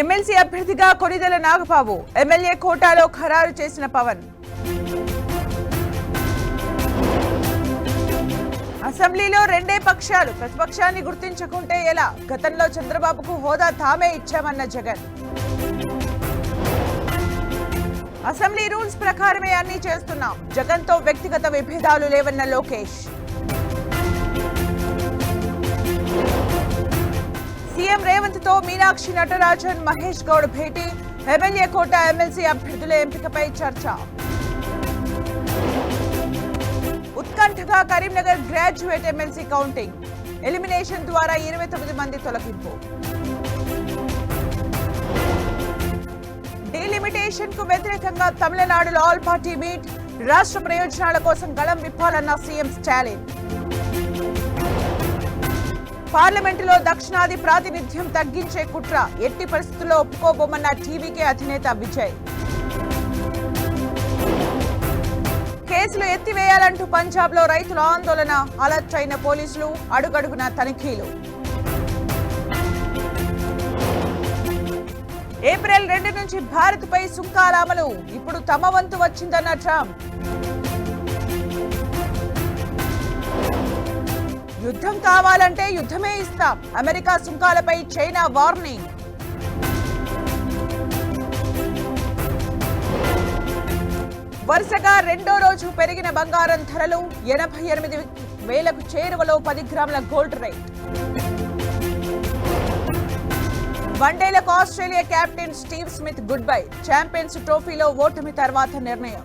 MLC అభ్యర్థిగా Konidela Nagababu MLA కోటాలో ఖరారు చేసిన పవన్. అసెంబ్లీలో రెండే పక్షాలు, ప్రతిపక్షాన్ని గుర్తించకుంటే ఎలా? గతంలో చంద్రబాబుకు హోదా తామే ఇచ్చామన్న జగన్. అసెంబ్లీ రూల్స్ ప్రకారమే అన్ని చేస్తున్నాం, జగన్తో వ్యక్తిగత విభేదాలు లేవన్న లోకేష్. సీఎం రేవంత్ తో మీనాక్షి నటరాజన్, మహేష్ గౌడ్ భేటీ. ఎమ్మెల్యే కోట ఎమ్మెల్సీ అభ్యర్థుల ఎంపికపై చర్చ. ఉత్కంఠగా Karimnagar graduate MLC counting. Elimination ద్వారా 29 మంది తొలగింపు. డీలిమిటేషన్ కు వ్యతిరేకంగా తమిళనాడులో ఆల్ పార్టీ మీట్. రాష్ట్ర ప్రయోజనాల కోసం గళం విప్పాలన్న సీఎం స్టాలిన్. పార్లమెంటులో దక్షిణాది ప్రాతినిధ్యం తగ్గించే కుట్ర, ఎట్టి పరిస్థితుల్లో ఒప్పుకోబోమన్న టీవీకే అధినేత విజయ్. కేసులు ఎత్తివేయాలంటూ పంజాబ్ లో రైతుల ఆందోళన, అలర్ట్ అయిన పోలీసులు, అడుగడుగున తనిఖీలు. ఏప్రిల్ 2 నుంచి భారత్ పై సుంకాల అమలు, ఇప్పుడు తమ వంతు వచ్చిందన్న ట్రంప్. యుద్ధం కావాలంటే యుద్ధమే ఇస్తాం, అమెరికా సుంకాలపై చైనా వార్నింగ్. వరుసగా రెండో రోజు పెరిగిన బంగారం ధరలు, 88,000కు చేరువలో 10 గ్రాముల గోల్డ్ రేట్. వన్డేలకు Australia captain Steve Smith goodbye. Champions ట్రోఫీలో ఓటమి తర్వాత నిర్ణయం.